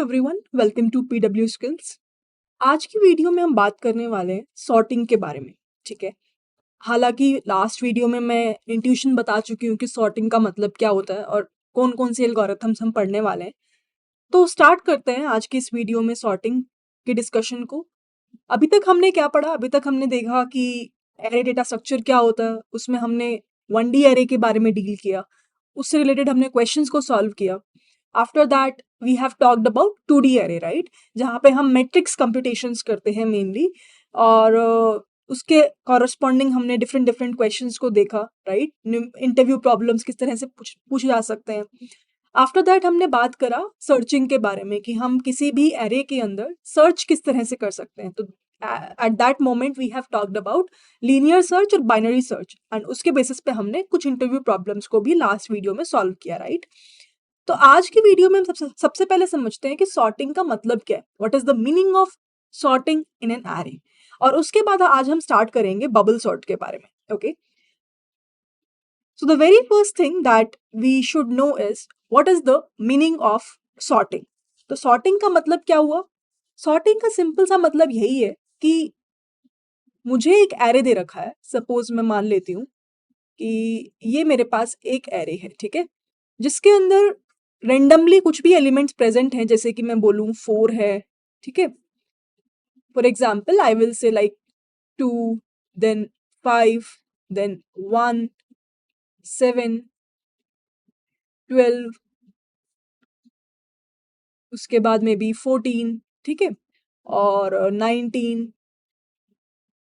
Everyone, welcome to PW skills. आज की video में हम बात करने वाले हैं सॉर्टिंग के बारे में। ठीक है, हालांकि लास्ट वीडियो में मैं इंट्यूशन बता चुकी हूँ कि सॉर्टिंग का मतलब क्या होता है और कौन कौन से एल्गोरिथम्स हम पढ़ने वाले हैं। तो स्टार्ट करते हैं आज की इस वीडियो में सॉर्टिंग की डिस्कशन को। अभी तक हमने क्या पढ़ा? अभी तक हमने देखा कि एरे डेटा स्ट्रक्चर क्या होता है, उसमें हमने 1D एरे के बारे में डील किया, उससे रिलेटेड हमने क्वेश्चंस को सॉल्व किया। After that we have talked about 2D array, right, जहाँ पे हम मैट्रिक्स कंप्यूटेशंस करते हैं मेनली, और उसके कॉरस्पॉन्डिंग हमने डिफरेंट डिफरेंट क्वेश्चंस को देखा, राइट। इंटरव्यू प्रॉब्लम्स किस तरह से पूछे जा सकते हैं। आफ्टर दैट हमने बात करा सर्चिंग के बारे में कि हम किसी भी एरे के अंदर सर्च किस तरह से कर सकते हैं। तो at that moment we have talked about linear search और बाइनरी सर्च, एंड उसके बेसिस पे हमने कुछ इंटरव्यू प्रॉब्लम्स को भी लास्ट वीडियो में सॉल्व किया, राइट। तो आज की वीडियो में हम सबसे पहले समझते हैं कि सॉर्टिंग का मतलब क्या है, what is the meaning of sorting in an array, और उसके बाद आज हम स्टार्ट करेंगे बबल सॉर्ट के बारे में। Okay, so the very first thing that we should know is what is the meaning of sorting. तो सॉर्टिंग का मतलब क्या हुआ? सॉर्टिंग का सिंपल सा मतलब यही है कि मुझे एक एरे दे रखा है। सपोज मैं मान लेती हूँ कि ये मेरे पास एक एरे है, ठीक है, जिसके अंदर रेंडमली कुछ भी एलिमेंट्स प्रेजेंट हैं, जैसे कि मैं बोलूँ 4 है, ठीक है। For example I will say like 2, then 5, then 1, 7, 12, उसके बाद में भी 14, ठीक है, और 19,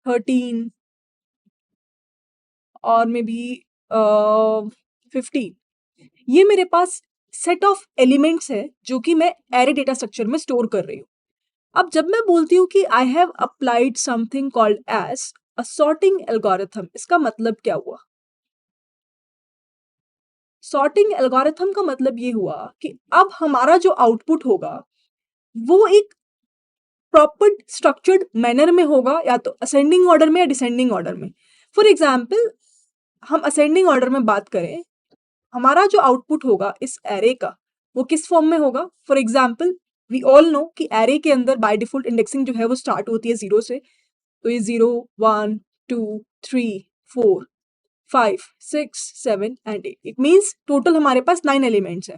13, और मे बी 15। ये मेरे पास सेट ऑफ एलिमेंट्स है जो कि मैं एरे डेटा स्ट्रक्चर में स्टोर कर रही हूँ। अब जब मैं बोलती हूँ कि I have applied something called as a sorting algorithm, इसका मतलब क्या हुआ? सॉर्टिंग एल्गोरिथम का मतलब ये हुआ कि अब हमारा जो आउटपुट होगा वो एक प्रॉपर स्ट्रक्चर्ड मैनर में होगा, या तो असेंडिंग ऑर्डर में या डिसेंडिंग ऑर्डर में। फॉर एग्जाम्पल, हम असेंडिंग ऑर्डर में बात करें, हमारा जो आउटपुट होगा इस एरे का वो किस फॉर्म में होगा? For example, we all know कि एरे के अंदर बाय डिफॉल्ट इंडेक्सिंग जो है वो स्टार्ट होती है 0 से। तो ये 0, 1, 2, 3, 4, 5, 6, 7 एंड 8। इट मीन्स टोटल हमारे पास 9 एलिमेंट्स है।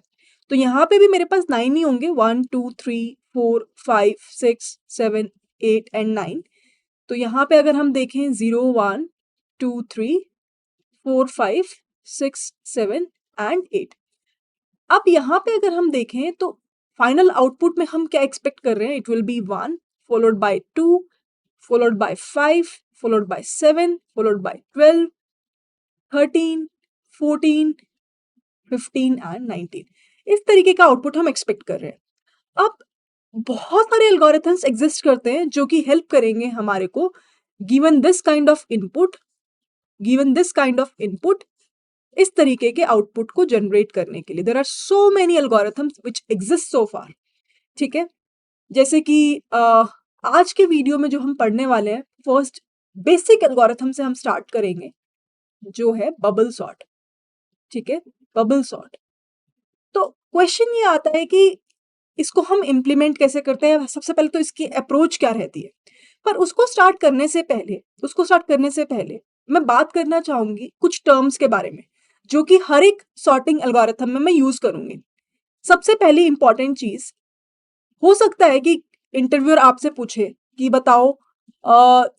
तो यहाँ पे भी मेरे पास 9 ही होंगे, 1, 2, 3, 4, 5, 6, 7, 8 एंड 9। तो यहाँ पे अगर हम देखें 0, 1, 2, 3, 4, 5, 6, 7 एंड 8। अब यहाँ पे अगर हम देखें तो फाइनल आउटपुट में हम क्या एक्सपेक्ट कर रहे हैं? It will B 1 followed by 2 followed by 5 followed by 7 followed by 12, 13, 14, 15 and 19। इस तरीके का आउटपुट हम एक्सपेक्ट कर रहे हैं। अब बहुत सारे एल्गोरिथम्स एग्जिस्ट करते हैं जो कि हेल्प करेंगे हमारे को given this kind of input इस तरीके के आउटपुट को जनरेट करने के लिए। There are so many algorithms which exist so far, ठीक है। जैसे कि आज के वीडियो में जो हम पढ़ने वाले हैं, फर्स्ट बेसिक एल्गोरिथम से हम स्टार्ट करेंगे, जो है बबल सॉर्ट, ठीक है, बबल सॉर्ट। तो क्वेश्चन ये आता है कि इसको हम इम्प्लीमेंट कैसे करते हैं? सबसे पहले तो इसकी अप्रोच क्या रहती है। पर उसको स्टार्ट करने से पहले मैं बात करना चाहूंगी कुछ टर्म्स के बारे में, जो कि हर एक सॉर्टिंग एल्गोरिथम में मैं यूज करूंगी। सबसे पहली इंपॉर्टेंट चीज, हो सकता है कि इंटरव्यूअर आपसे पूछे कि बताओ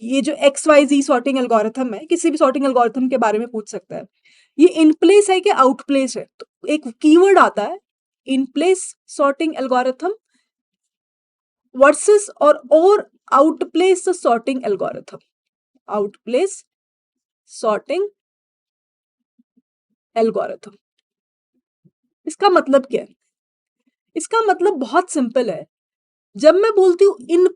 ये जो XYZ सॉर्टिंग एल्गोरिथम है, किसी भी सॉर्टिंग एल्गोरिथम के बारे में पूछ सकता है, ये इन प्लेस है कि आउट प्लेस है? तो एक कीवर्ड आता है in place sorting algorithm versus और out place sorting algorithm. Out place sorting algorithm, इसका मतलब क्या है? इसका मतलब बहुत सिंपल है। जब मैं बोलती हूँ इन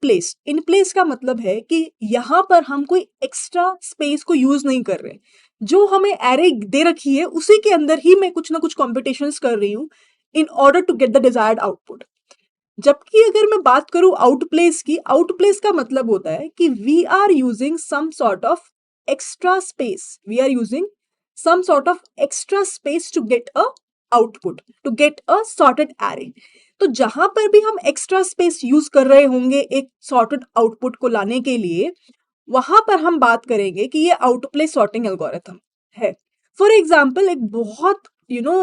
प्लेस का मतलब है कि यहां पर हम कोई एक्स्ट्रा स्पेस को यूज नहीं कर रहे। जो हमें एरे दे रखी है उसी के अंदर ही मैं कुछ ना कुछ कॉम्पिटिशंस कर रही हूँ in order to get the desired output. जबकि अगर मैं बात करूं आउट प्लेस की, आउट प्लेस का मतलब होता है कि we are using some sort of extra space to get a output to get a sorted array. तो जहां पर भी हम एक्स्ट्रा स्पेस यूज कर रहे होंगे एक सॉर्टेड आउटपुट को लाने के लिए, वहां पर हम बात करेंगे कि ये आउटप्ले सॉर्टिंग एल्गोरिथम है। फॉर एग्जाम्पल एक बहुत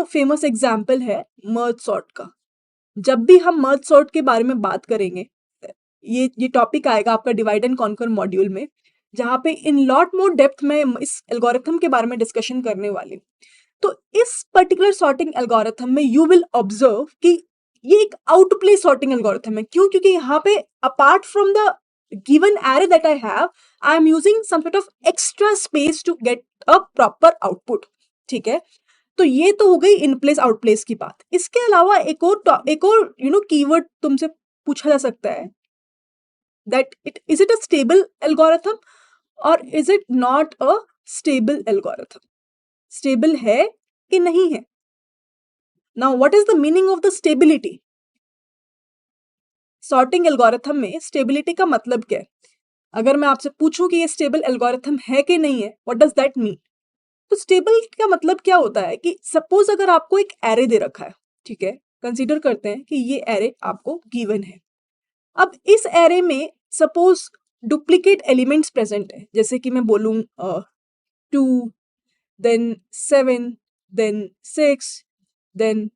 फेमस एग्जाम्पल है मर्ज सॉर्ट का। जब भी हम मर्ज सॉर्ट के बारे में बात करेंगे, ये टॉपिक आएगा आपका डिवाइड एंड कॉन्कर मॉड्यूल में, जहां पे इन लॉट मोर डेप्थ में इस एल्गोरिथम के बारे में डिस्कशन करने वाली हूँ। तो इस पर्टिकुलर सॉर्टिंग एल्गोरिथम में यू विल ऑब्जर्व कि ये एक आउटप्ले सॉर्टिंग एल्गोरिथम है। क्यों? क्योंकि यहाँ पे apart from the given array that I have, I am using some sort of extra space to get a proper output. ठीक है, तो ये तो हो गई इन प्लेस आउट प्लेस की बात। इसके अलावा एक और कीवर्ड तुमसे पूछा जा सकता है, that is it a stable algorithm और is it not a stable algorithm? Stable है कि नहीं है? Now what is the meaning of the stability? Sorting algorithm में स्टेबिलिटी का मतलब क्या है? अगर मैं आपसे पूछूं कि ये स्टेबल एल्गोरिथम है कि नहीं है, व्हाट डज दैट मीन? तो स्टेबल का मतलब क्या होता है कि सपोज अगर आपको एक एरे दे रखा है, ठीक है, कंसीडर करते हैं कि ये एरे आपको गिवन है। अब इस एरे में सपोज डुप्लीकेट एलिमेंट्स प्रेजेंट है, जैसे कि मैं बोलूं 2, then 7, then 6, then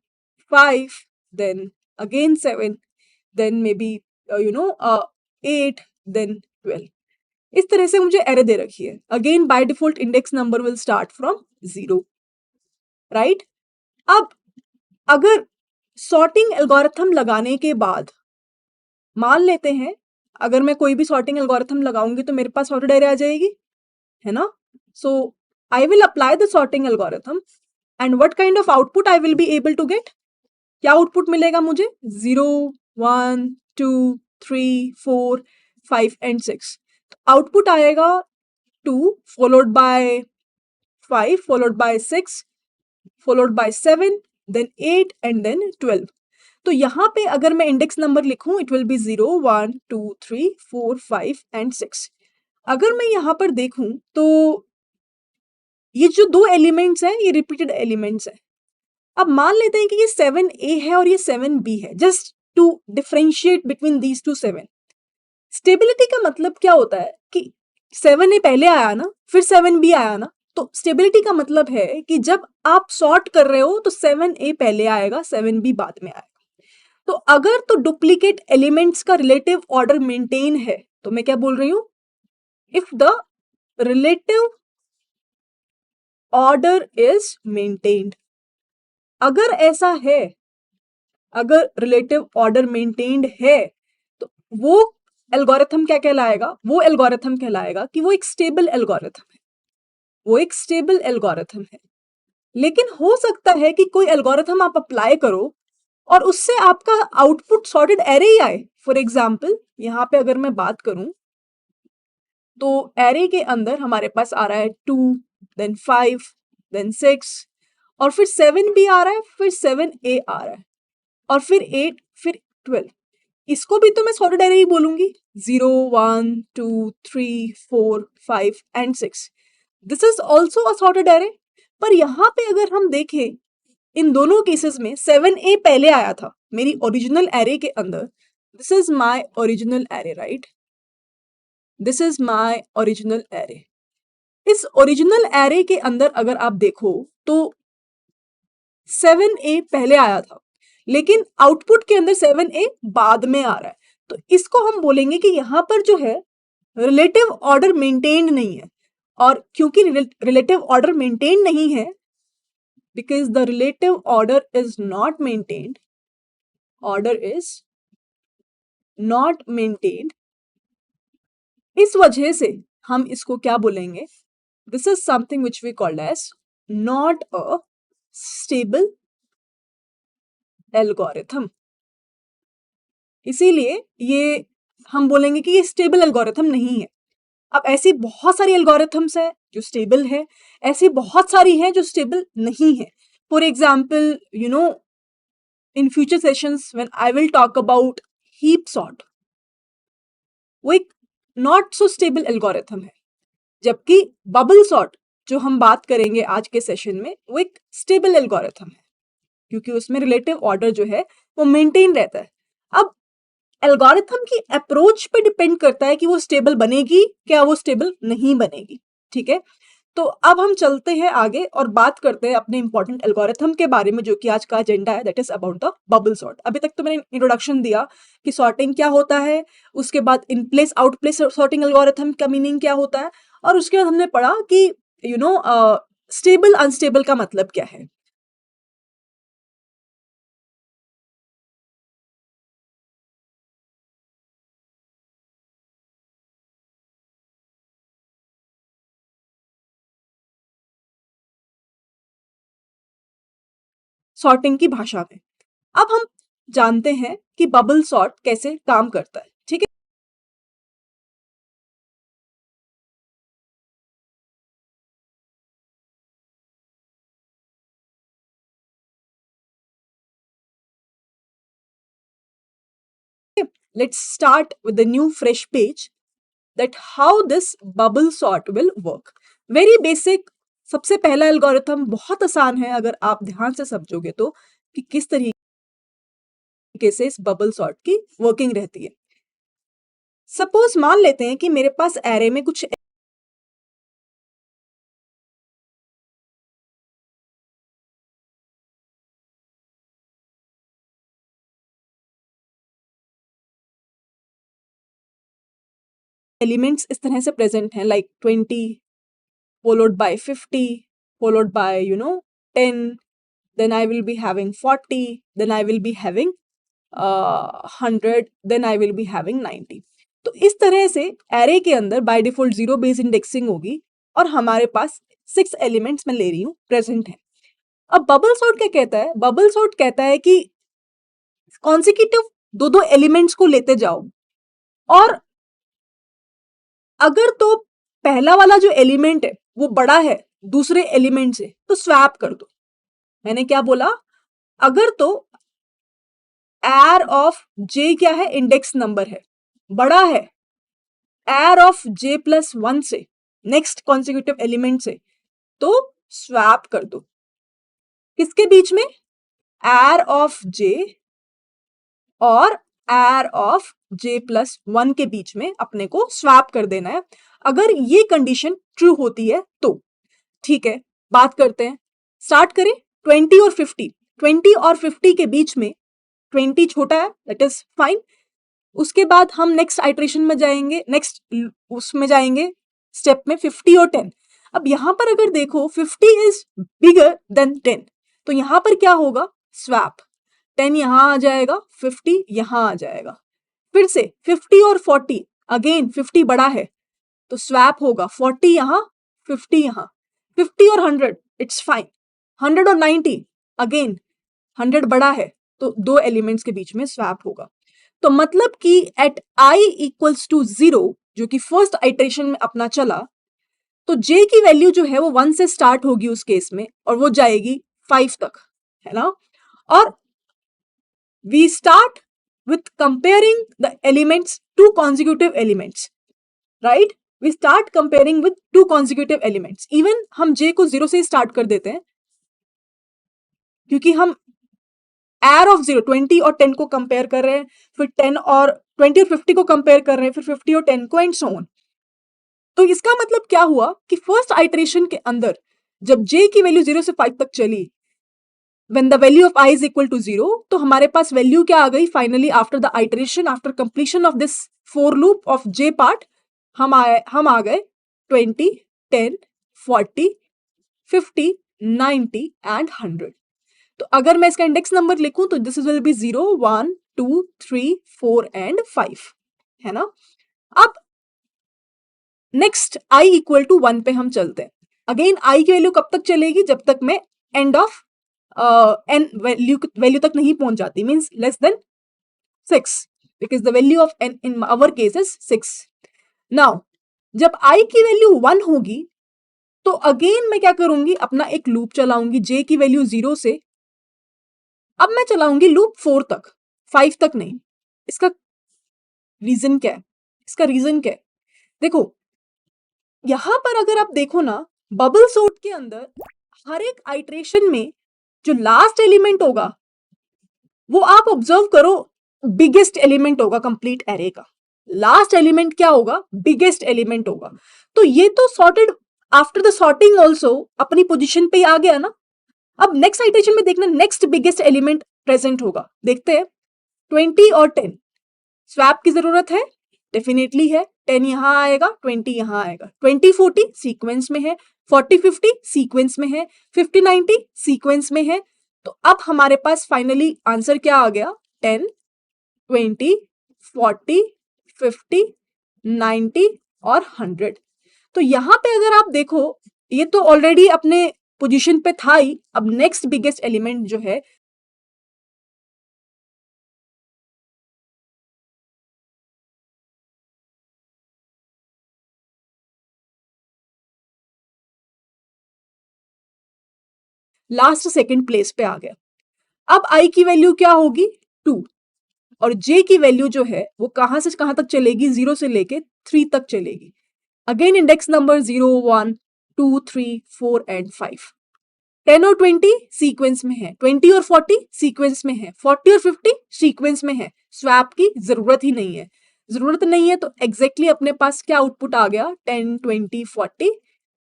5, then again 7, then maybe 8, then 12। इस तरह से मुझे एरे दे रखी है। Again by default index number will start from 0, right? अब अगर सॉर्टिंग एल्गोरिथम लगाने के बाद मान लेते हैं अगर मैं कोई भी सॉर्टिंग एल्गोरिथम लगाऊंगी तो मेरे पास सॉर्टेड एरे आ जाएगी, है ना? So I will apply the sorting algorithm and what kind of output I will be able to get? क्या आउटपुट मिलेगा मुझे? 0, 1, 2, 3, 4, 5 एंड 6। आउटपुट आएगा 2 followed by 5 followed by 6 followed by 7 then 8 and then 12। तो यहाँ पे अगर मैं इंडेक्स नंबर लिखूं इट विल बी 0, 1, 2, 3, 4, 5 एंड 6। अगर मैं यहाँ पर देखूं तो ये जो दो एलिमेंट्स हैं ये रिपीटेड एलिमेंट्स हैं। अब मान लेते हैं कि ये 7A है और ये 7B है, just to differentiate between these two 7। Stability का मतलब क्या होता है कि 7A पहले आया ना, फिर 7B आया ना, तो स्टेबिलिटी का मतलब है कि जब आप सॉर्ट कर रहे हो तो 7A पहले आएगा, 7B बाद में आएगा। तो अगर तो डुप्लीकेट एलिमेंट्स का रिलेटिव ऑर्डर मेंटेन है, तो मैं क्या बोल रही हूं? If the relative order is maintained. अगर ऐसा है, अगर रिलेटिव ऑर्डर मेंटेन्ड है, तो वो एल्गोरिथम क्या कहलाएगा? वो एल्गोरिथम कहलाएगा कि वो एक स्टेबल एल्गोरिथम है, वो एक स्टेबल एल्गोरिथम है। लेकिन हो सकता है कि कोई एल्गोरिथम आप अप्लाई करो और उससे आपका आउटपुट सॉर्टेड एरे ही आए। फॉर एग्जाम्पल यहाँ पे अगर मैं बात करूं तो एरे के अंदर हमारे पास आ रहा है 2, देन 5, देन 6 और फिर 7 भी आ रहा है, फिर 7A आ रहा है और फिर 8, फिर 12। इसको भी तो मैं सॉर्टेड एरे ही बोलूंगी, 0, 1, 2, 3, 4, 5 and 6। This is also a sorted array. पर यहाँ पे अगर हम देखें इन दोनों केसेस में 7A पहले आया था मेरी ओरिजिनल एरे के अंदर। This is my original array, right? This is my original array. इस ओरिजिनल एरे के अंदर अगर आप देखो तो 7A पहले आया था, लेकिन आउटपुट के अंदर 7A बाद में आ रहा है। तो इसको हम बोलेंगे कि यहां पर जो है रिलेटिव ऑर्डर मेंटेन्ड नहीं है। और क्योंकि रिलेटिव ऑर्डर मेंटेन नहीं है, because the relative order is not maintained, order is not maintained, इस वजह से हम इसको क्या बोलेंगे? This is something which we call as not a stable algorithm। इसीलिए ये हम बोलेंगे कि ये स्टेबल एल्गोरिथम नहीं है। अब ऐसी बहुत सारी एल्गोरिथम्स हैं जो स्टेबल है, ऐसी बहुत सारी हैं जो स्टेबल नहीं है। For example in future sessions when I will talk about heap sort, वो एक नॉट सो स्टेबल एल्गोरिथम है, जबकि बबल सॉर्ट जो हम बात करेंगे आज के सेशन में वो एक स्टेबल एल्गोरिथम है। क्योंकि उसमें रिलेटिव ऑर्डर जो है वो मेंटेन रहता है। अब एल्गोरिथम की अप्रोच पे डिपेंड करता है कि वो स्टेबल बनेगी क्या वो स्टेबल नहीं बनेगी। ठीक है, तो अब हम चलते हैं आगे और बात करते हैं अपने इंपॉर्टेंट एल्गोरिथम के बारे में, जो कि आज का एजेंडा है, that is about the bubble sort. अभी तक तो मैंने इंट्रोडक्शन दिया कि सॉर्टिंग क्या होता है, उसके बाद in place out place sorting algorithm का मीनिंग क्या होता है, और उसके बाद हमने पढ़ा कि स्टेबल अनस्टेबल का मतलब क्या है। सॉर्टिंग की भाषा में अब हम जानते हैं कि बबल सॉर्ट कैसे काम करता है। ठीक है, let's start with the new fresh page that how this bubble sort will work. Very basic, सबसे पहला एल्गोरिथम बहुत आसान है अगर आप ध्यान से समझोगे तो, कि किस तरीके से इस बबल सॉर्ट की वर्किंग रहती है। सपोज मान लेते हैं कि मेरे पास एरे में कुछ एलिमेंट्स इस तरह से प्रेजेंट हैं, like 20 followed by 50 followed by 10, then I will be having 40, then I will be having 100, then I will be having 90। तो इस तरह से एरे के अंदर by default zero base indexing होगी और हमारे पास 6 एलिमेंट्स मैं ले रही हूँ प्रेजेंट है। अब बबल सॉर्ट क्या कहता है, बबल सॉर्ट कहता है कि कॉन्सिक्यूटिव दो दो एलिमेंट्स को लेते जाओ, और अगर तो पहला वाला जो एलिमेंट है वो बड़ा है दूसरे एलिमेंट से तो स्वैप कर दो। मैंने क्या बोला, अगर तो एयर ऑफ जे क्या है, इंडेक्स नंबर है, बड़ा है air of J plus one से नेक्स्ट कॉन्सिक्यूटिव एलिमेंट से, तो स्वैप कर दो। किसके बीच में, एयर ऑफ जे और air of J plus one के बीच में अपने को स्वैप कर देना है। अगर ये कंडीशन ट्रू होती है तो ठीक है, बात करते हैं, स्टार्ट करें। 20 और 50, 20 और 50 के बीच में 20 छोटा है, दैट इज फाइन। उसके बाद हम नेक्स्ट आइट्रेशन में जाएंगे, नेक्स्ट उसमें जाएंगे स्टेप में 50 और 10। अब यहां पर अगर देखो 50 इज बिगर देन 10, तो यहां पर क्या होगा, स्वैप। 10 यहां आ जाएगा, 50 यहां आ जाएगा। फिर से 50 और 40, अगेन 50 बड़ा है तो स्वैप होगा, 40 यहां 50 यहां। 50 और 100 इट्स फाइन। 100 और 90, अगेन 100 बड़ा है तो दो एलिमेंट्स के बीच में स्वैप होगा। तो मतलब कि एट i इक्वल्स टू 0, जो कि फर्स्ट आइट्रेशन में अपना चला, तो j की वैल्यू जो है वो 1 से स्टार्ट होगी उस केस में और वो जाएगी 5 तक, है ना। और we start with comparing the elements, two consecutive elements, right? We start comparing with two consecutive elements. Even हम j को 0 से स्टार्ट कर देते हैं क्योंकि हम एयर ऑफ 0 20 और 10 को कंपेयर कर रहे हैं, फिर 10 और 20 और 50 को कंपेयर कर रहे हैं, फिर 50 और 10 को, एंड सो ऑन। तो इसका मतलब क्या हुआ कि फर्स्ट आइट्रेशन के अंदर जब j की वैल्यू 0 से 5 तक चली, when the value of I is equal to 0, तो हमारे पास वैल्यू क्या आ गई finally, after the iteration, after completion of this for loop of j part, हम आ गए 20, 10, 40, 50, 90 एंड 100। तो अगर मैं इसका इंडेक्स नंबर लिखूं तो दिस विल बी 0, 1, 2, 3, 4 एंड 5, है ना। अब नेक्स्ट i इक्वल टू 1 पे हम चलते हैं। अगेन i की वैल्यू कब तक चलेगी, जब तक मैं एंड ऑफ n वैल्यू तक नहीं पहुंच जाती, means less than 6, because the value of n in our case is 6। Now जब i की वैल्यू 1 होगी तो अगेन मैं क्या करूंगी, अपना एक लूप चलाऊंगी j की वैल्यू 0 से। अब मैं चलाऊंगी लूप 4 तक, 5 तक नहीं। इसका रीजन क्या है, इसका रीजन क्या है, देखो यहां पर अगर आप देखो ना, बबल सॉर्ट के अंदर हर एक आइट्रेशन में जो लास्ट एलिमेंट होगा वो आप ऑब्जर्व करो बिगेस्ट एलिमेंट होगा कंप्लीट एरे का। लास्ट एलिमेंट क्या होगा? बिगेस्ट एलिमेंट होगा। तो ये तो sorted after the sorting also अपनी पोजीशन पे ही आ गया ना। अब नेक्स्ट आइटरेशन में देखना नेक्स्ट बिगेस्ट एलिमेंट प्रेजेंट होगा। देखते हैं 20 और 10 स्वैप की जरूरत है, डेफिनेटली है। 10 यहां आएगा, 20 यहां आएगा। 20-40 सीक्वेंस में है, 40-50 सीक्वेंस में है, 50-90 सीक्वेंस में है। तो अब हमारे पास फाइनली आंसर क्या आ गया? 10, 20, 40, 50, 90 और 100। तो यहां पे अगर आप देखो ये तो ऑलरेडी अपने पोजीशन पे था ही। अब नेक्स्ट बिगेस्ट एलिमेंट जो है लास्ट सेकंड प्लेस पे आ गया। अब आई की वैल्यू क्या होगी? 2 और जे की वैल्यू जो है वो कहां से कहां तक चलेगी? 0 से लेके 3 तक चलेगी। Again index number 0, 1, 2, 3, 4 and 5। 10 और 20 सीक्वेंस में है, 20 और 40 सीक्वेंस में है, 40 और 50 सीक्वेंस में है। स्वैप की जरूरत ही नहीं है। जरूरत नहीं है तो एग्जैक्टली अपने पास क्या आउटपुट आ गया? 10, 20, 40,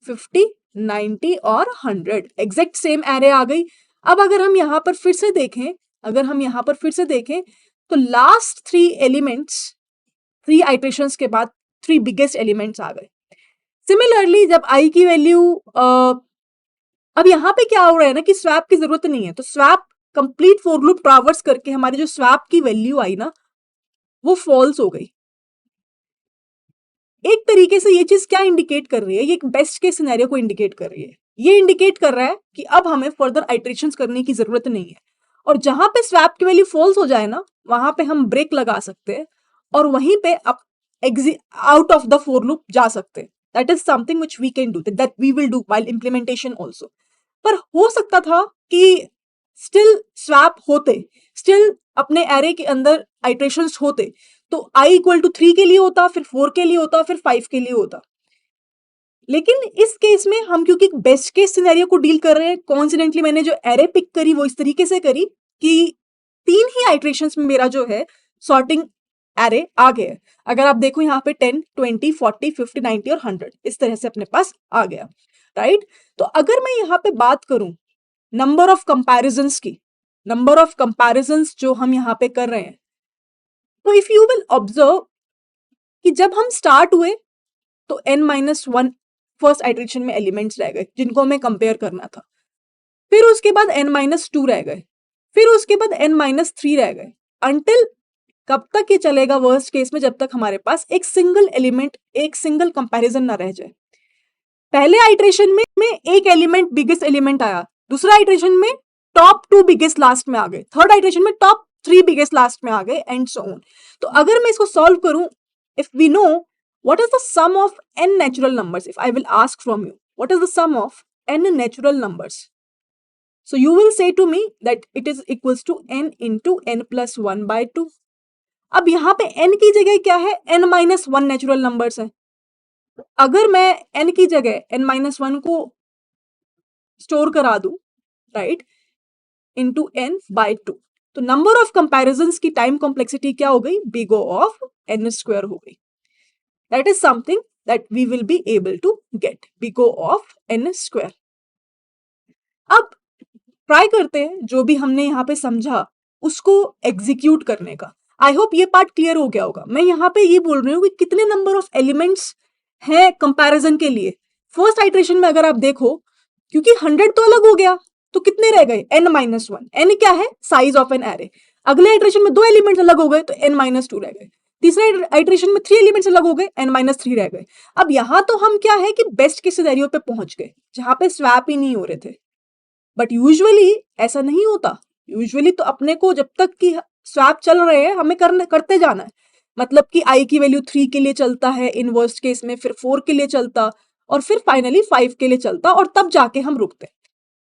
50, 90 और 100। एग्जैक्ट सेम एरे आ गई। अब अगर हम यहां पर फिर से देखें, तो लास्ट 3 एलिमेंट्स, 3 आइटरेशंस के बाद 3 बिगेस्ट एलिमेंट्स आ गए। सिमिलरली जब आई की वैल्यू अब यहां पे क्या हो रहा है ना कि स्वैप की जरूरत नहीं है, तो swap complete for loop traverse करके हमारी जो स्वैप की वैल्यू आई ना वो फॉल्स हो गई। एक तरीके से ये चीज क्या इंडिकेट कर रही है? ये एक बेस्ट केस सिनेरियो को इंडिकेट कर रही है। ये इंडिकेट कर रहा है कि अब हमें फर्दर आइटरेशंस करने की जरूरत नहीं है, और जहां पे स्वैप की वैल्यू फॉल्स हो जाए ना वहां पे हम ब्रेक लगा सकते हैं और वहीं पे up out of the for loop जा सकते हैं। That is something which we can do, that we will do while implementation also. पर हो सकता था कि स्टिल स्वैप होते, स्टिल अपने एरे के अंदर आइटरेशंस होते, तो i इक्वल टू 3 के लिए होता, फिर 4 के लिए होता, फिर 5 के लिए होता। लेकिन इस केस में हम क्योंकि बेस्ट केस सिनेरियो को डील कर रहे हैं, कॉन्सिडेंटली मैंने जो एरे पिक करी वो इस तरीके से करी कि 3 ही आइटरेशंस में मेरा जो है सॉर्टिंग एरे आ गया। अगर आप देखो यहाँ पे 10, 20, 40, 50, 90 और 100 इस तरह से अपने पास आ गया, राइट। तो अगर मैं यहाँ पे बात करूं नंबर ऑफ कंपैरिजंस की, नंबर ऑफ कंपैरिजंस जो हम यहाँ पे कर रहे हैं, तो इफ यू विल ऑब्जर्व कि जब हम स्टार्ट हुए तो n-1 फर्स्ट आइटरेशन में एलिमेंट्स रह गए जिनको हमें कंपेयर करना था। फिर उसके बाद n-2 रह गए, फिर उसके बाद n-3 रह गए। अंटिल कब तक ये चलेगा वर्स्ट केस में? जब तक हमारे पास एक सिंगल एलिमेंट, एक सिंगल कंपैरिजन ना रह जाए। पहले आइटरेशन में एक एलिमेंट बिगेस्ट एलिमेंट आया, दूसरा आइटरेशन में टॉप 2 बिगेस्ट लास्ट में आ गए, थर्ड आइटरेशन में टॉप 3 बिगेस्ट लास्ट में आ गए एंड सो ऑन। तो अगर मैं इसको सॉल्व करूं, if we know what is the sum of n natural numbers, if I will ask from you what is the sum of n natural numbers, so you will say to me that it is equals to n into n plus 1 by 2। अब यहां पे n की जगह क्या है? n-1 natural numbers है। अगर मैं n की जगह n-1 को स्टोर करा दूं, राइट, इंटू n बाय 2, तो नंबर ऑफ कंपैरिजंस की टाइम कॉम्प्लेक्सिटी क्या हो गई? Big O of n square हो गई। That is something that we will be able to get, big O of n square। अब ट्राई करते हैं जो भी हमने यहाँ पे समझा उसको एग्जीक्यूट करने का। आई होप ये पार्ट क्लियर हो गया होगा। मैं यहाँ पे ये बोल रही हूँ कि कितने नंबर ऑफ एलिमेंट्स हैं कंपैरिजन के लिए। फर्स्ट आइटरेशन में अगर आप देखो, क्योंकि 100 तो अलग हो गया, तो कितने रह गए? n-1। n क्या है? Size of an array. अगले आइटरेशन में 2 एलिमेंट्स अलग हो गए तो n-2 रह गए। तीसरे आइटरेशन में 3 एलिमेंट्स अलग हो गए, n-3 रह गए। अब यहां तो हम क्या है कि बेस्ट के सिनेरियो पे पहुंच गए जहां पे स्वैप ही नहीं हो रहे थे। बट यूजुअली ऐसा नहीं होता। यूजुअली तो अपने को जब तक कि स्वैप चल रहे हैं हमें करते जाना है। मतलब कि i की वैल्यू 3 के लिए चलता है इन वर्स्ट केस में, फिर 4 के लिए चलता, और फिर फाइनली 5 के लिए चलता, और तब जाके हम रुकते।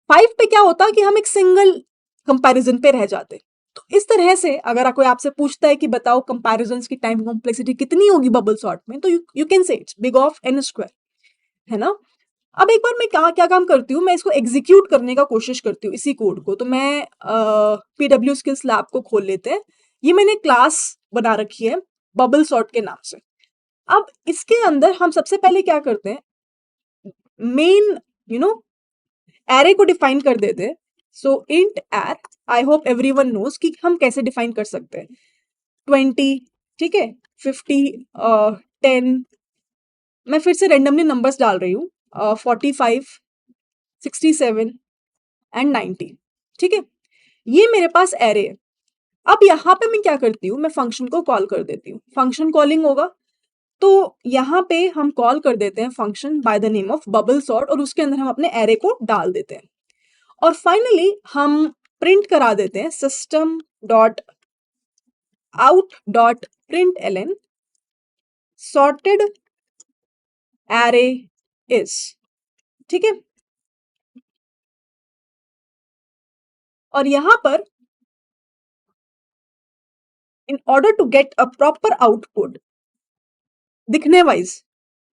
5 पे क्या होता कि हम एक सिंगल कंपैरिजन पे रह जाते। तो इस तरह से अगर कोई आपसे पूछता है कि बताओ कंपैरिजंस की टाइम कॉम्प्लेक्सिटी कितनी होगी बबल सॉर्ट में, तो you can say it's big of n square, है ना। अब एक बार मैं क्या काम करती हूँ, मैं इसको एग्जीक्यूट करने का कोशिश करती हूँ इसी कोड को। तो मैं पीडब्ल्यू स्किल्स लैब को खोल लेते हैं। ये मैंने क्लास बना रखी है बबल सॉर्ट के नाम से। अब इसके अंदर हम सबसे पहले क्या करते हैं, मेन एरे को डिफाइन कर देते हैं। सो इंट एर, आई होप एवरीवन नोज कि हम कैसे डिफाइन कर सकते हैं। 20, ठीक है, 50, 10, मैं फिर से रेंडमली नंबर्स डाल रही हूँ, 45, 67 एंड 90, ठीक है। ये मेरे पास एरे है। अब यहाँ पे मैं क्या करती हूँ, मैं फंक्शन को कॉल कर देती हूँ। फंक्शन कॉलिंग होगा तो यहाँ पे हम कॉल कर देते हैं function by the name of bubble sort, और उसके अंदर हम अपने एरे को डाल देते हैं। और फाइनली हम प्रिंट करा देते हैं system dot out dot print ln sorted array is, ठीक है। और यहां पर in order to get a proper output दिखने वाइज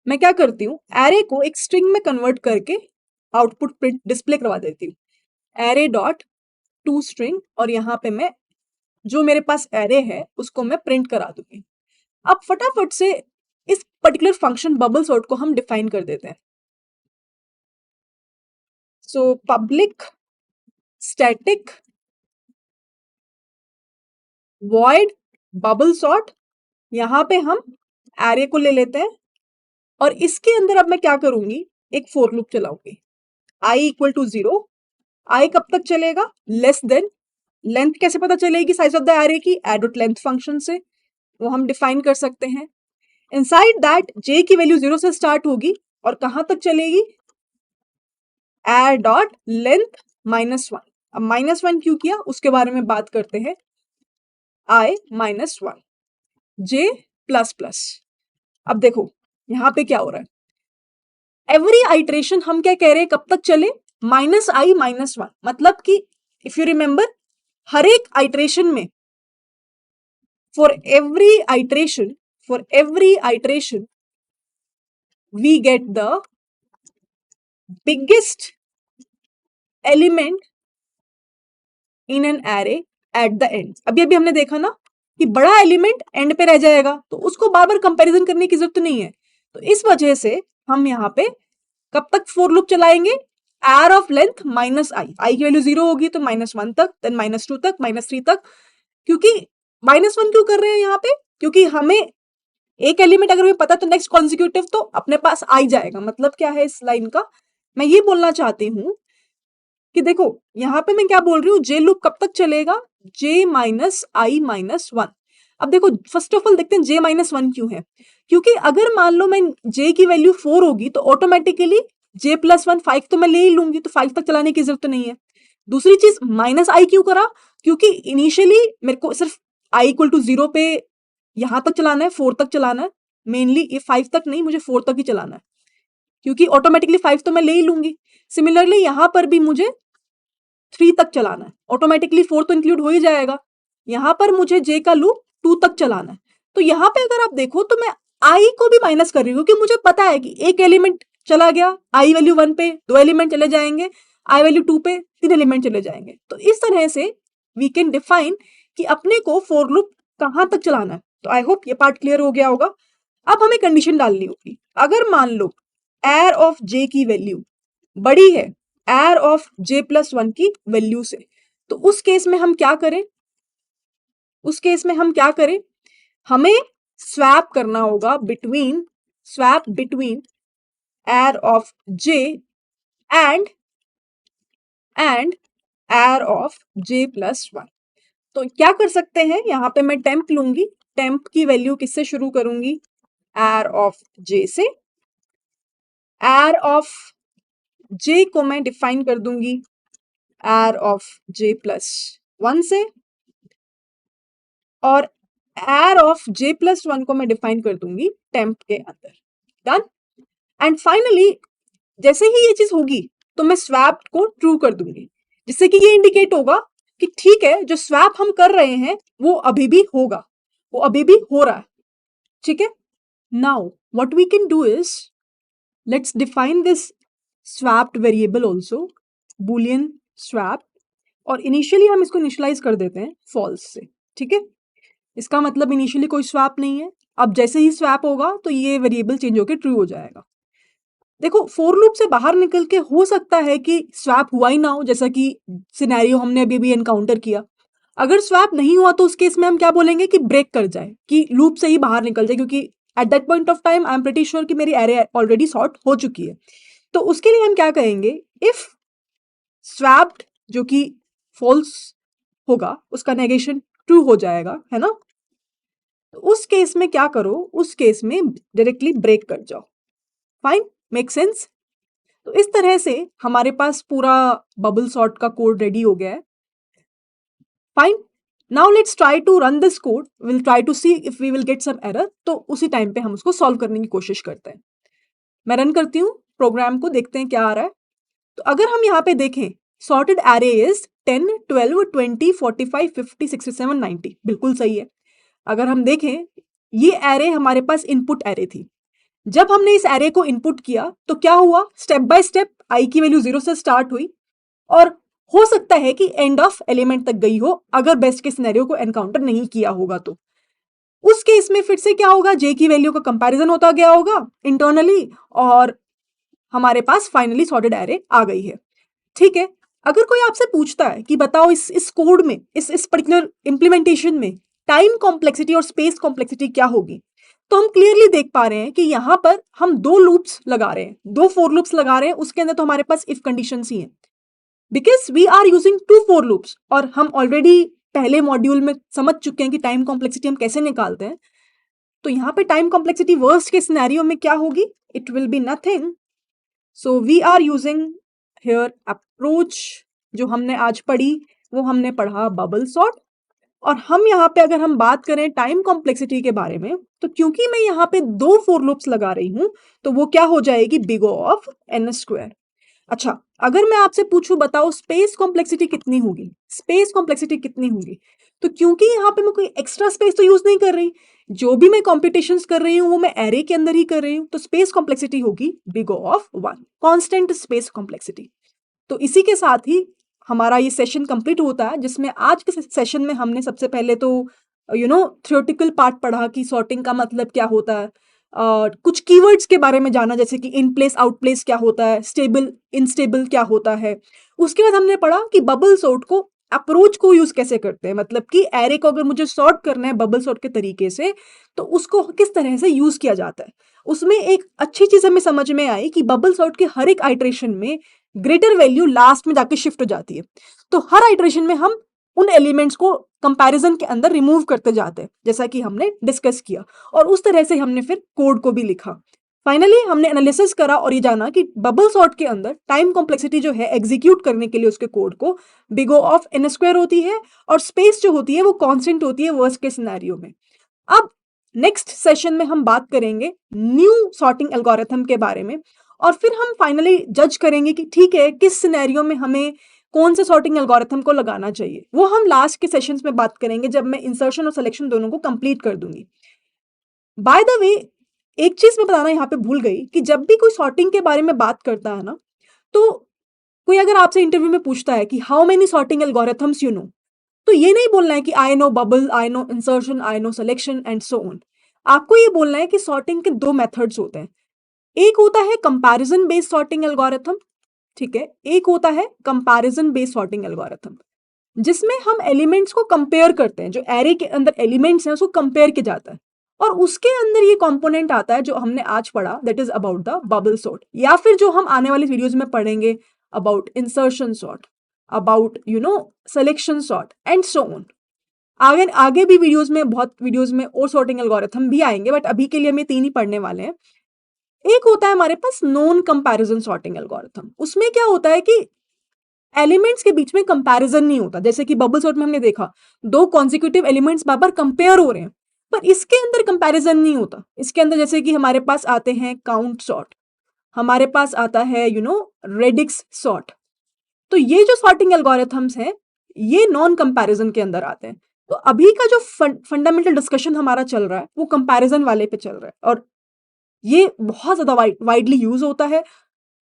मैं क्या करती हूँ, एरे को एक स्ट्रिंग में कन्वर्ट करके आउटपुट प्रिंट डिस्प्ले करवा देती हूँ, एरे डॉट टू स्ट्रिंग। और यहाँ पे मैं जो मेरे पास एरे है उसको मैं प्रिंट करा दूंगी। अब फटाफट से इस पर्टिकुलर फंक्शन बबल सॉर्ट को हम डिफाइन कर देते हैं। So public static void bubble sort, यहाँ पे हम एरे को ले लेते हैं और इसके अंदर अब मैं क्या करूंगी, एक फोर लूप चलाऊंगी। i इक्वल टू 0, i कब तक चलेगा, लेस देन। लेंथ कैसे पता चलेगी साइज ऑफ द एरे की, एड लेंथ फंक्शन से, वो हम डिफाइन कर सकते हैं। इनसाइड दैट j की वैल्यू 0 से स्टार्ट होगी और कहां तक चलेगी, एड डॉट लेंथ -1। अब -1 क्यों किया उसके बारे में बात करते हैं, i -1 j प्लस प्लस। अब देखो यहां पे क्या हो रहा है, एवरी आइट्रेशन हम क्या कह रहे हैं कब तक चले, -i -1। मतलब कि इफ यू रिमेंबर, हर एक आइट्रेशन में for every iteration we get the biggest element in an array at the end। अभी हमने देखा ना कि बड़ा एलिमेंट एंड पे रह जाएगा, तो उसको बार बार कंपैरिजन करने की जरूरत नहीं है। तो इस वजह से हम यहाँ पे कब तक फोर लूप चलाएंगे, आर ऑफ लेंथ -i की वैल्यू 0 होगी तो -1 तक, देन -2 तक, -3 तक। क्योंकि -1 क्यों कर रहे हैं यहाँ पे, क्योंकि हमें एक एलिमेंट अगर हमें पता तो नेक्स्ट कॉन्जिक्यूटिव तो अपने पास आ ही जाएगा। मतलब क्या है इस लाइन का, मैं ये बोलना चाहती हूँ कि देखो यहाँ पे मैं क्या बोल रही हूँ, जे लूप कब तक चलेगा, j -i -1। अब देखो फर्स्ट ऑफ ऑल देखते हैं j -1 क्यों है, क्योंकि अगर मान लो मैं j की वैल्यू 4 होगी तो ऑटोमेटिकली j +1 5 तो मैं ले ही लूंगी, तो 5 तक चलाने की जरूरत नहीं है। दूसरी चीज -i क्यों करा, क्योंकि इनिशियली मेरे को सिर्फ i इक्वल टू 0 पे यहां तक चलाना है, 4 तक चलाना है मेनली, ये 5 तक नहीं, मुझे 4 तक ही चलाना है, क्योंकि ऑटोमेटिकली 5 तो मैं ले ही लूंगी। सिमिलरली यहां पर भी मुझे 3 तक चलाना है, ऑटोमेटिकली 4 तो इंक्लूड हो ही जाएगा। यहां पर मुझे j का लूप 2 तक चलाना है। तो यहां पे अगर आप देखो तो मैं i को भी माइनस कर रही हूँ, क्योंकि मुझे पता है कि एक एलिमेंट चला गया, i वैल्यू 1 पे 2 एलिमेंट चले जाएंगे, i वैल्यू 2 पे 3 एलिमेंट चले जाएंगे। तो इस तरह से वी कैन डिफाइन कि अपने को फॉर लूप कहां तक चलाना है। तो आई होप ये पार्ट क्लियर हो गया होगा। अब हमें कंडीशन डालनी होगी, अगर मान लो एयर ऑफ j की वैल्यू बड़ी है एयर ऑफ j +1 की वैल्यू से, तो उस केस में हम क्या करें, हमें स्वैप करना होगा between air of j and air of j +1। तो क्या कर सकते हैं, यहां पे मैं टेम्प लूंगी, टेम्प की वैल्यू किससे शुरू करूंगी, एयर ऑफ j से। एयर ऑफ j को मैं डिफाइन कर दूंगी एयर ऑफ j +1 से, और एयर ऑफ j +1 को मैं डिफाइन कर दूंगी टेम्प के अंदर। डन। एंड फाइनली जैसे ही ये चीज होगी तो मैं स्वैप को ट्रू कर दूंगी, जिससे कि ये इंडिकेट होगा कि ठीक है, जो स्वैप हम कर रहे हैं वो अभी भी होगा, वो अभी भी हो रहा है, ठीक है। Now what we can do is, let's define this swapped variable also, boolean swap, और इनिशियली हम इसको इनिशियलाइज कर देते हैं फॉल्स से, ठीक है। इसका मतलब इनिशियली कोई स्वैप नहीं है, अब जैसे ही स्वैप होगा तो ये वेरिएबल चेंज होकर ट्रू हो जाएगा। देखो फॉर लूप से बाहर निकल के हो सकता है कि स्वैप हुआ ही ना हो, जैसा कि सिनेरियो हमने अभी भी एनकाउंटर किया। अगर स्वैप नहीं हुआ तो उस केस में हम क्या बोलेंगे कि ब्रेक कर जाए, कि लूप से ही बाहर निकल जाए, क्योंकि at that point of time I am pretty sure कि मेरी एरे ऑलरेडी सॉर्ट हो चुकी है। तो उसके लिए हम क्या कहेंगे, इफ स्वैप्ड जो कि फॉल्स होगा उसका नेगेशन ट्रू हो जाएगा, है ना। तो उस केस में क्या करो, उस केस में डायरेक्टली ब्रेक कर जाओ। Fine, make sense. तो इस तरह से हमारे पास पूरा बबल सॉर्ट का कोड रेडी हो गया है। Fine, now let's try to run this code, will try to see if we will get some error. तो उसी टाइम पे हम उसको सॉल्व करने की कोशिश करते हैं। मैं रन करती हूँ प्रोग्राम को, देखते हैं क्या आ रहा है। तो अगर हम यहाँ पे देखें, सॉर्टेड एरे इज 10, 12, 20, 45, 50, 67, 90, बिल्कुल सही है। अगर हम देखें, ये एरे हमारे पास इनपुट एरे थी। जब हमने इस एरे को इनपुट किया तो क्या हुआ, स्टेप बाय स्टेप आई की वैल्यू 0 से स्टार्ट हुई, और हो सकता है कि एंड ऑफ एलिमेंट तक गई हो, अगर बेस्ट के सिनेरियो को एनकाउंटर नहीं किया होगा तो। उस केस में फिर से क्या होगा, जे की वैल्यू का कंपैरिजन होता गया होगा इंटरनली, और हमारे पास फाइनली सॉर्टेड एरे आ गई है। ठीक है, अगर कोई आपसे पूछता है कि बताओ इस कोड में, इस पर्टिकुलर इंप्लीमेंटेशन में टाइम कॉम्प्लेक्सिटी और स्पेस कॉम्प्लेक्सिटी क्या होगी, तो हम क्लियरली देख पा रहे हैं कि यहां पर हम दो लूप्स लगा रहे हैं, दो फॉर लूप्स लगा रहे हैं। उसके अंदर तो हमारे पास इफ कंडीशंस ही हैं, because we are using two for loops, और हम ऑलरेडी पहले मॉड्यूल में समझ चुके हैं कि टाइम कॉम्प्लेक्सिटी हम कैसे निकालते हैं। तो यहाँ पे टाइम कॉम्प्लेक्सिटी वर्स्ट के सिनेरियो में क्या होगी, it will be nothing. So we are using here approach जो हमने आज पढ़ी, वो हमने पढ़ा बबल सॉर्ट। और हम यहाँ पे अगर हम बात करें टाइम कॉम्प्लेक्सिटी के बारे में, तो क्योंकि मैं यहाँ पे दो फॉर लूप्स लगा रही हूं, तो वो क्या हो जाएगी, big O of n square. अच्छा, अगर मैं आपसे पूछूं बताओ स्पेस कॉम्प्लेक्सिटी कितनी होगी, स्पेस कॉम्प्लेक्सिटी कितनी होगी, तो क्योंकि यहाँ पे मैं कोई एक्स्ट्रा स्पेस तो यूज नहीं कर रही, जो भी मैं कॉम्पिटिशंस कर रही हूँ वो मैं एरे के अंदर ही कर रही हूँ, तो स्पेस कॉम्प्लेक्सिटी होगी big O of 1, constant space complexity. तो इसी के साथ ही हमारा ये सेशन कंप्लीट होता है, जिसमें आज के सेशन में हमने सबसे पहले तो थ्योरेटिकल पार्ट पढ़ा कि सॉर्टिंग का मतलब क्या होता है, कुछ कीवर्ड्स के बारे में जाना, जैसे कि इन प्लेस आउट प्लेस क्या होता है, स्टेबल इनस्टेबल क्या होता है। उसके बाद हमने पढ़ा कि बबल सॉर्ट को अप्रोच को यूज कैसे करते हैं, मतलब कि एरे को अगर मुझे सॉर्ट करना है बबल सॉर्ट के तरीके से, तो उसको किस तरह से यूज किया जाता है। उसमें एक अच्छी चीज हमें समझ में आई कि बबल सॉर्ट के हर एक आइट्रेशन में ग्रेटर वैल्यू लास्ट में जाके शिफ्ट हो जाती है। तो हर आइट्रेशन में हम उन एलिमेंट्स को कंपैरिजन के अंदर रिमूव करते जाते हैं, जैसा कि हमने डिस्कस किया, और उस तरह से हमने फिर कोड को भी लिखा। फाइनली हमने एनालिसिस करा और ये जाना कि बबल सॉर्ट के अंदर टाइम कॉम्प्लेक्सिटी जो है एग्जीक्यूट करने के लिए उसके कोड को big O of n square होती है, और स्पेस जो होती है वो कांस्टेंट होती है वर्स्ट के सिनेरियो में। अब नेक्स्ट सेशन में हम बात करेंगे न्यू सॉर्टिंग एल्गोरिथम के बारे में, और फिर हम फाइनली जज करेंगे कि ठीक है किस सिनेरियो में हमें कौन से सॉर्टिंग एल्गोरिथम को लगाना चाहिए। वो हम लास्ट के सेशंस में बात करेंगे, जब मैं इंसर्शन और सिलेक्शन दोनों को कंप्लीट कर दूंगी। बाय द वे, एक चीज मैं बताना यहाँ पे भूल गई कि जब भी कोई सॉर्टिंग के बारे में बात करता है ना, तो कोई अगर आपसे इंटरव्यू में पूछता है कि how many sorting algorithms you know, तो ये नहीं बोलना है कि I know bubble, I know insertion, I know selection and so on. आपको ये बोलना है कि सॉर्टिंग के दो मेथड्स होते हैं। एक होता है कंपैरिजन बेस्ड सॉर्टिंग एल्गोरिथम, ठीक है, एक होता है कंपैरिजन बेस्ड सॉर्टिंग एल्गोरिथम, जिसमें हम एलिमेंट्स को कंपेयर करते हैं, जो एरे के अंदर एलिमेंट्स हैं उसको कंपेयर किया जाता है, और उसके अंदर ये कंपोनेंट आता है जो हमने आज पढ़ा, that is about the bubble sort, या फिर जो हम आने वाली वीडियोस में पढ़ेंगे about insertion sort, about selection sort and so on. आगे आगे भी वीडियोस में, बहुत वीडियोस में और सॉर्टिंग एल्गोरिथम भी आएंगे, बट अभी के लिए हम ये तीन ही पढ़ने वाले हैं। एक होता है हमारे पास नॉन कंपैरिजन सॉर्टिंग एल्गोरिथम। उसमें क्या होता है कि एलिमेंट्स के बीच में कंपैरिजन नहीं होता, जैसे कि बबल सॉर्ट में हमने देखा दो कॉन्जिक्यूटिव एलिमेंट्स बार बार कंपेयर हो रहे हैं, पर इसके अंदर कंपैरिजन नहीं होता। इसके अंदर जैसे कि हमारे पास आते हैं काउंट सॉर्ट, हमारे पास आता है रेडिक्स सॉर्ट। तो ये जो सॉर्टिंग एल्गोरिथम्स हैं ये नॉन कंपैरिजन के अंदर आते हैं। तो अभी का जो फंडामेंटल डिस्कशन हमारा चल रहा है वो कंपैरिजन वाले पे चल रहा है, और ये बहुत ज्यादा वाइडली यूज होता है।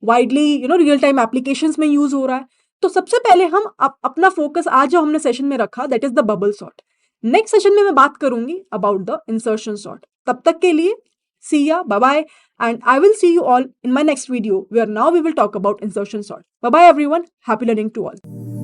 वाइडली रियल टाइम एप्लीकेशंस में यूज हो रहा है। तो सबसे पहले हम अपना फोकस आज जो हमने सेशन में रखा that is the bubble sort. Next session में मैं बात करूंगी अबाउट द इंसर्शन सॉर्ट। तब तक के लिए see ya bye bye, and I will see you all in my next video where now we will talk about insertion sort. Bye bye everyone. Happy learning to all.